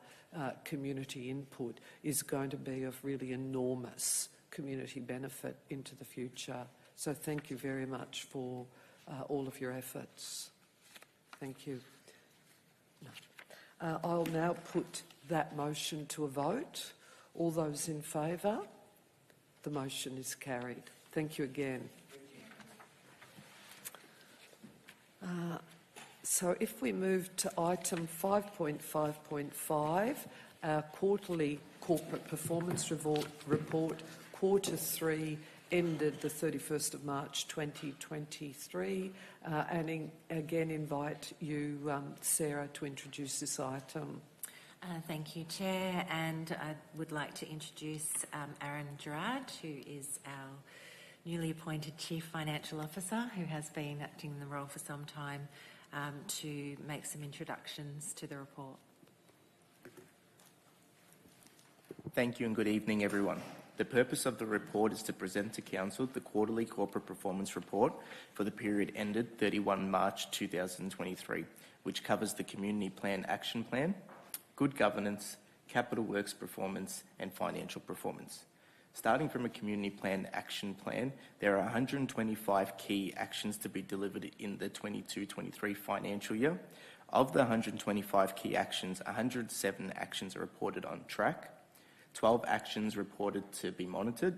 community input, is going to be of really enormous community benefit into the future. So thank you very much for all of your efforts. Thank you. I'll now put that motion to a vote. All those in favour? The motion is carried. Thank you again. So if we move to item 5.5.5, our quarterly corporate performance report, quarter 3, ended the 31st of March 2023, and again invite you, Sarah, to introduce this item. Thank you, Chair, and I would like to introduce Aaron Gerard, who is our newly appointed Chief Financial Officer, who has been acting in the role for some time, to make some introductions to the report. Thank you and good evening, everyone. The purpose of the report is to present to Council the quarterly corporate performance report for the period ended 31 March 2023, which covers the Community Plan Action Plan, good governance, capital works performance and financial performance. Starting from a Community Plan Action Plan, there are 125 key actions to be delivered in the 22-23 financial year. Of the 125 key actions, 107 actions are reported on track, 12 actions reported to be monitored,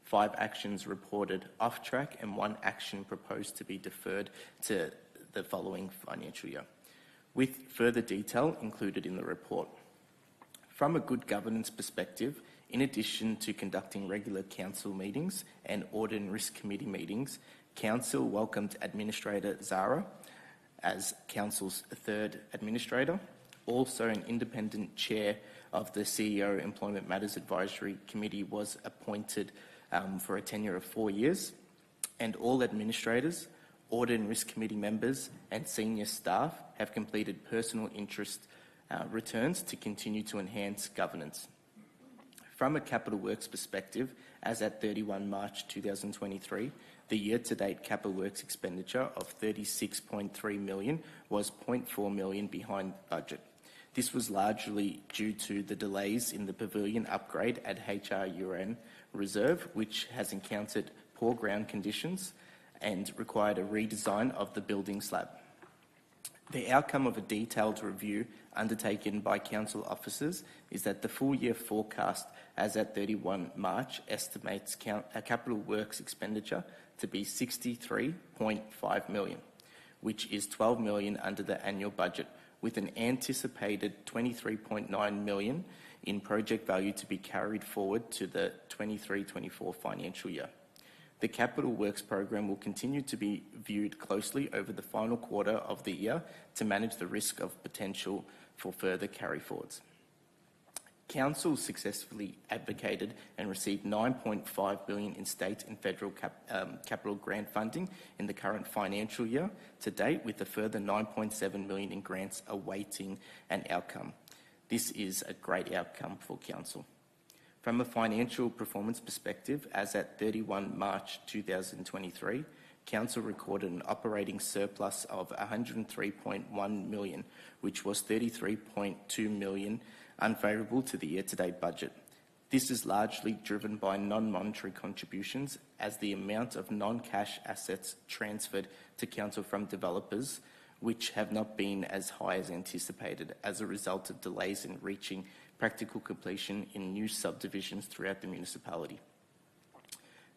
5 actions reported off track, and 1 action proposed to be deferred to the following financial year, with further detail included in the report. From a good governance perspective, in addition to conducting regular Council meetings and Audit and Risk Committee meetings, Council welcomed Administrator Zara as Council's third Administrator, also an independent Chair of the CEO Employment Matters Advisory Committee was appointed for a tenure of 4 years, and all administrators, Audit and Risk Committee members and senior staff have completed personal interest returns to continue to enhance governance. From a capital works perspective, as at 31 March 2023, the year-to-date capital works expenditure of $36.3 million was $0.4 million behind budget. This was largely due to the delays in the pavilion upgrade at HRUN Reserve, which has encountered poor ground conditions and required a redesign of the building slab. The outcome of a detailed review undertaken by Council officers is that the full-year forecast as at 31 March estimates capital works expenditure to be $63.5 million, which is $12 million under the annual budget, with an anticipated $23.9 million in project value to be carried forward to the 23-24 financial year. The capital works program will continue to be viewed closely over the final quarter of the year to manage the risk of potential for further carry forwards. Council successfully advocated and received $9.5 billion in state and federal capital grant funding in the current financial year to date, with a further $9.7 million in grants awaiting an outcome. This is a great outcome for Council. From a financial performance perspective, as at 31 March 2023, Council recorded an operating surplus of $103.1 million, which was $33.2 million unfavourable to the year-to-date budget. This is largely driven by non-monetary contributions, as the amount of non-cash assets transferred to Council from developers, which have not been as high as anticipated as a result of delays in reaching practical completion in new subdivisions throughout the municipality.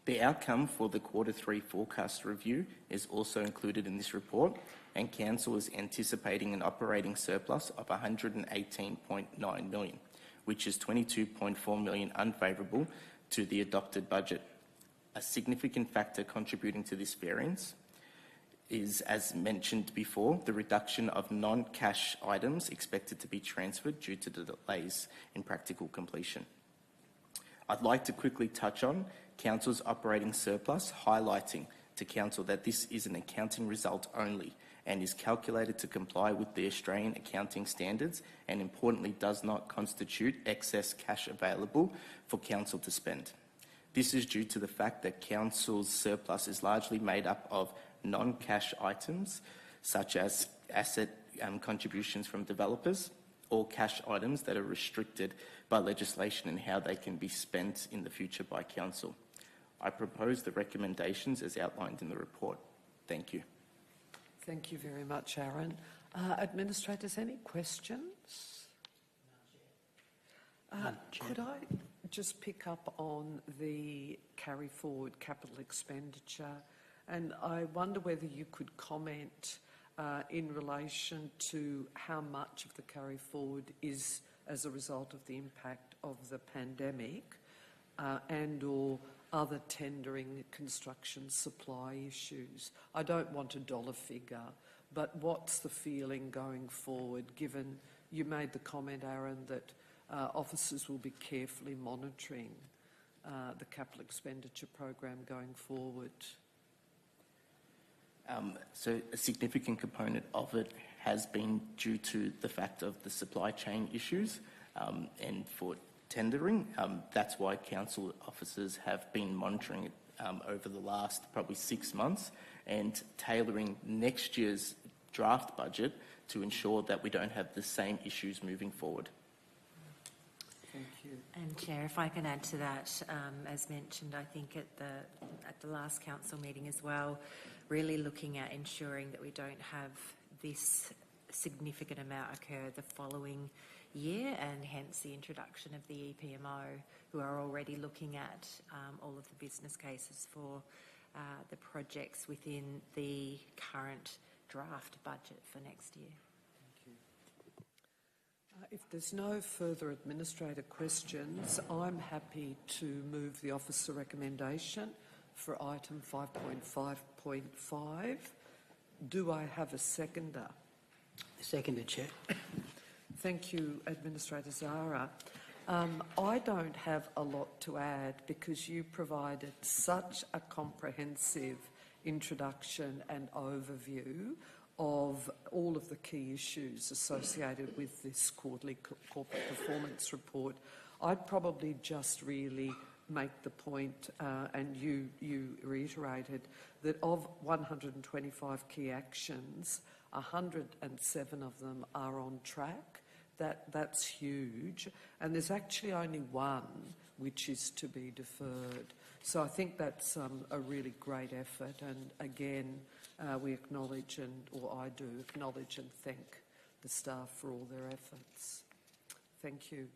The outcome for the Quarter 3 forecast review is also included in this report, and Council is anticipating an operating surplus of $118.9 million, which is $22.4 million unfavourable to the adopted budget. A significant factor contributing to this variance is, as mentioned before, the reduction of non-cash items expected to be transferred due to the delays in practical completion. I'd like to quickly touch on Council's operating surplus, highlighting to Council that this is an accounting result only and is calculated to comply with the Australian accounting standards and importantly does not constitute excess cash available for Council to spend. This is due to the fact that Council's surplus is largely made up of non-cash items such as asset contributions from developers or cash items that are restricted by legislation and how they can be spent in the future by Council. I propose the recommendations as outlined in the report. Thank you. Thank you very much, Aaron. Administrators, any questions? Could I just pick up on the carry forward capital expenditure? And I wonder whether you could comment in relation to how much of the carry forward is as a result of the impact of the pandemic and or other tendering, construction, supply issues. I don't want a dollar figure, but what's the feeling going forward, given you made the comment, Aaron, that officers will be carefully monitoring the capital expenditure program going forward? So a significant component of it has been due to the fact of the supply chain issues and for tendering. That's why Council officers have been monitoring it over the last probably 6 months and tailoring next year's draft budget to ensure that we don't have the same issues moving forward. Thank you. And Chair, if I can add to that, as mentioned, I think at the last council meeting as well, really looking at ensuring that we don't have this significant amount occur the following year, and hence the introduction of the EPMO, who are already looking at all of the business cases for the projects within the current draft budget for next year. If there's no further administrator questions, I'm happy to move the officer recommendation for item 5.5.5. Do I have a seconder? Seconded, Chair. Thank you, Administrator Zara. I don't have a lot to add because you provided such a comprehensive introduction and overview of all of the key issues associated with this quarterly corporate performance report. I'd probably just really make the point, and you reiterated, that of 125 key actions, 107 of them are on track. That's huge. And there's actually only one which is to be deferred. So I think that's a really great effort. And again, we acknowledge, or I do acknowledge and thank the staff for all their efforts. Thank you.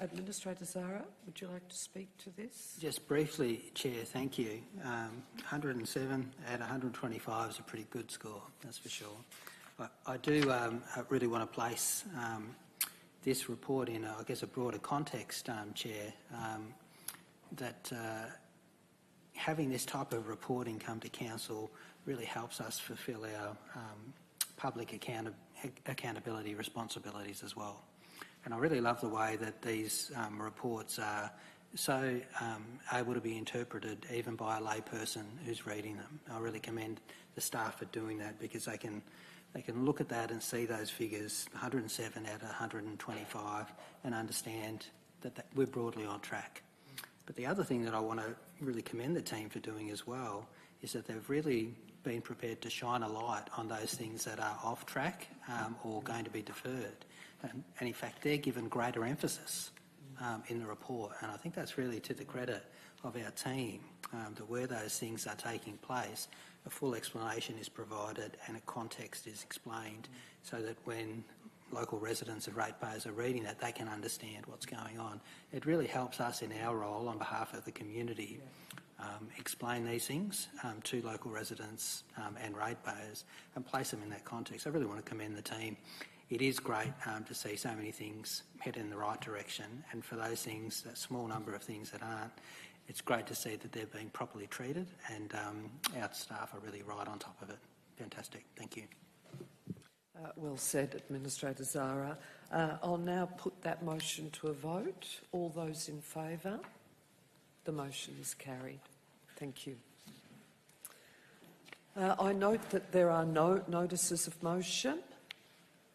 Administrator Zara, would you like to speak to this? Just briefly, Chair, thank you. 107 out of 125 is a pretty good score, that's for sure. But I do really want to place this report in, I guess, a broader context, Chair, that having this type of reporting come to Council really helps us fulfil our public accountability responsibilities as well. And I really love the way that these reports are so able to be interpreted even by a layperson who's reading them. I really commend the staff for doing that, because they can look at that and see those figures, 107 out of 125, and understand that we're broadly on track. But the other thing that I want to really commend the team for doing as well is that they've really been prepared to shine a light on those things that are off track or going to be deferred. And in fact, they're given greater emphasis in the report. And I think that's really to the credit of our team, that where those things are taking place, a full explanation is provided and a context is explained, so that when local residents and ratepayers are reading that, they can understand what's going on. It really helps us in our role on behalf of the community explain these things to local residents and ratepayers and place them in that context. I really want to commend the team. It is great to see so many things head in the right direction, and for those things, that small number of things that aren't, it's great to see that they're being properly treated, and our staff are really right on top of it. Fantastic. Thank you. Well said, Administrator Zara. I'll now put that motion to a vote. All those in favour? The motion is carried. Thank you. I note that there are no notices of motion.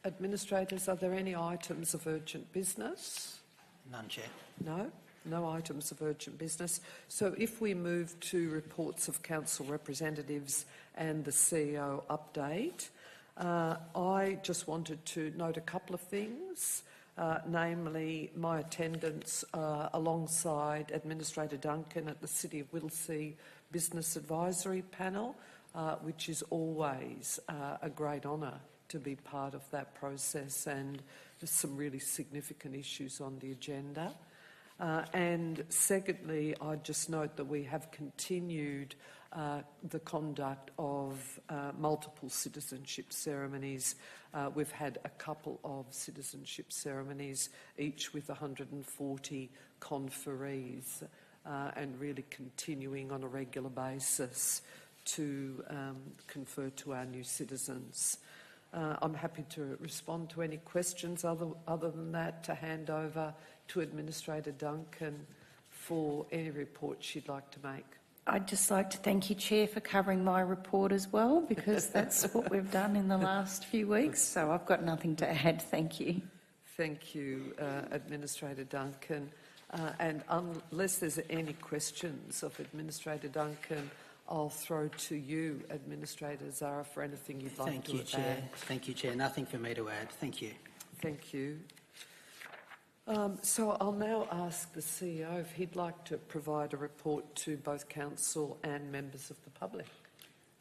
Administrators, are there any items of urgent business? None, Chair. No? No items of urgent business. So if we move to reports of council representatives and the CEO update, I just wanted to note a couple of things, namely my attendance alongside Administrator Duncan at the City of Whittlesea Business Advisory Panel, which is always a great honour to be part of that process, and there's some really significant issues on the agenda. And secondly, I'd just note that we have continued the conduct of multiple citizenship ceremonies. We've had a couple of citizenship ceremonies, each with 140 conferees, and really continuing on a regular basis to confer to our new citizens. I'm happy to respond to any questions. Other than that, to hand over to Administrator Duncan for any report she'd like to make. I'd just like to thank you, Chair, for covering my report as well, because that's what we've done in the last few weeks. So I've got nothing to add. Thank you. Thank you, Administrator Duncan. And unless there's any questions of Administrator Duncan, I'll throw to you, Administrator Zara, for anything you'd like to add. Chair. Thank you, Chair. Nothing for me to add. Thank you. Thank you. So I'll now ask the CEO if he'd like to provide a report to both Council and members of the public.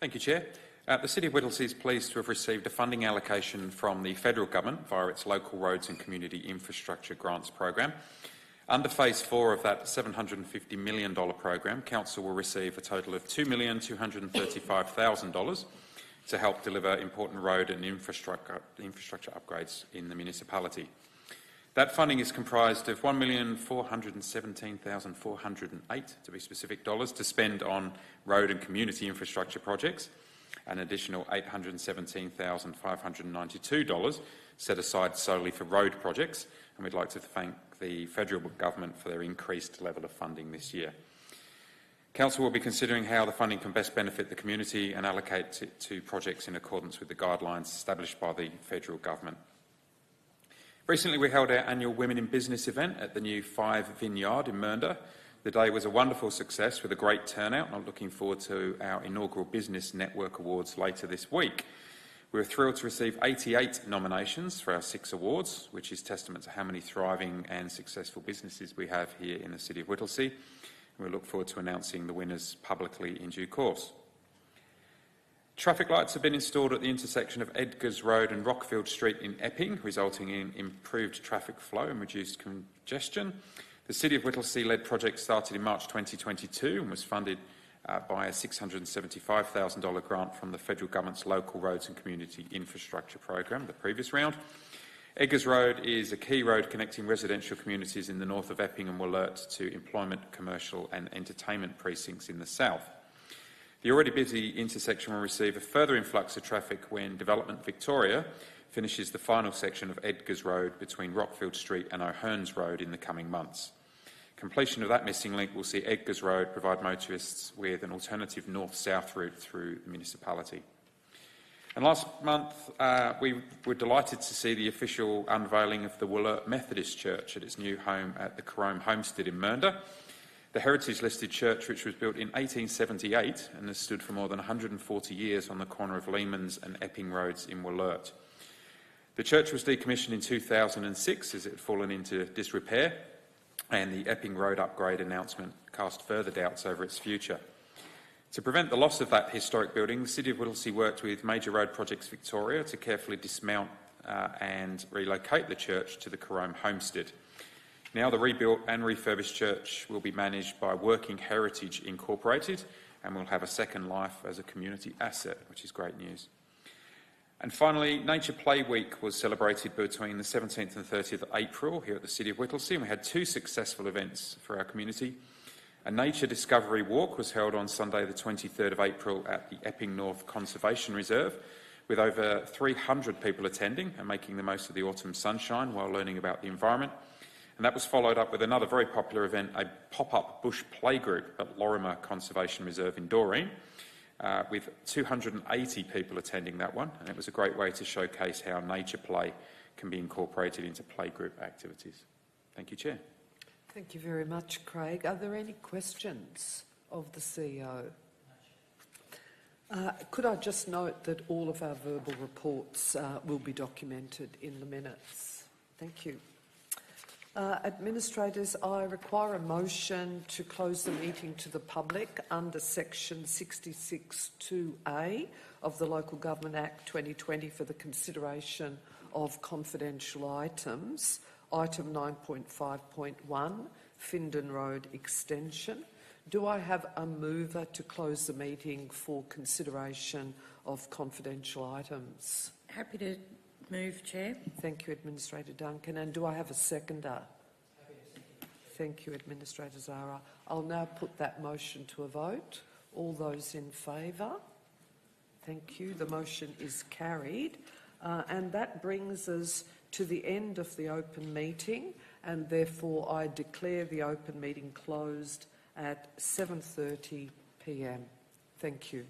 Thank you, Chair. The City of Whittlesea is pleased to have received a funding allocation from the Federal Government via its Local Roads and Community Infrastructure Grants Program. Under Phase 4 of that $750 million program, Council will receive a total of $2,235,000 to help deliver important road and infrastructure upgrades in the municipality. That funding is comprised of $1,417,408, to be specific, to spend on road and community infrastructure projects, an additional $817,592 set aside solely for road projects, and we'd like to thank the Federal Government for their increased level of funding this year. Council will be considering how the funding can best benefit the community and allocate it to projects in accordance with the guidelines established by the Federal Government. Recently, we held our annual Women in Business event at the new 5 Vineyard in Mernda. The day was a wonderful success with a great turnout, and I'm looking forward to our inaugural Business Network Awards later this week. We were thrilled to receive 88 nominations for our 6 awards, which is testament to how many thriving and successful businesses we have here in the City of Whittlesea. We look forward to announcing the winners publicly in due course. Traffic lights have been installed at the intersection of Edgars Road and Rockfield Street in Epping, resulting in improved traffic flow and reduced congestion. The City of Whittlesea-led project started in March 2022 and was funded by a $675,000 grant from the Federal Government's Local Roads and Community Infrastructure Program, the previous round. Edgars Road is a key road connecting residential communities in the north of Epping and will alert to employment, commercial and entertainment precincts in the south. The already busy intersection will receive a further influx of traffic when Development Victoria finishes the final section of Edgars Road between Rockfield Street and O'Hearns Road in the coming months. Completion of that missing link will see Edgars Road provide motorists with an alternative north-south route through the municipality. And last month, we were delighted to see the official unveiling of the Wollert Methodist Church at its new home at the Carome Homestead in Mernda. The heritage-listed church, which was built in 1878 and has stood for more than 140 years on the corner of Lehmans and Epping Roads in Wollert. The church was decommissioned in 2006 as it had fallen into disrepair, and the Epping Road upgrade announcement cast further doubts over its future. To prevent the loss of that historic building, the City of Whittlesea worked with Major Road Projects Victoria to carefully dismount and relocate the church to the Carome Homestead. Now the rebuilt and refurbished church will be managed by Working Heritage Incorporated and will have a second life as a community asset, which is great news. And finally, Nature Play Week was celebrated between the 17th and 30th of April here at the City of Whittlesea, and we had 2 successful events for our community. A Nature Discovery Walk was held on Sunday the 23rd of April at the Epping North Conservation Reserve, with over 300 people attending and making the most of the autumn sunshine while learning about the environment. And And that was followed up with another very popular event, a pop-up bush playgroup at Lorimer Conservation Reserve in Doreen, with 280 people attending that one, and it was a great way to showcase how nature play can be incorporated into playgroup activities. Thank you, Chair. Thank you very much, Craig. Are there any questions of the CEO? Could I just note that all of our verbal reports will be documented in the minutes? Thank you. Administrators, I require a motion to close the meeting to the public under section 66(2)(a) of the Local Government Act 2020 for the consideration of confidential items. Item 9.5.1, Findon Road Extension. Do I have a mover to close the meeting for consideration of confidential items? Happy to move, Chair. Thank you, Administrator Duncan. And do I have a seconder? Thank you, Administrator Zara. I'll now put that motion to a vote. All those in favour? Thank you. The motion is carried. And that brings us to the end of the open meeting, and therefore I declare the open meeting closed at 7:30 p.m. Thank you.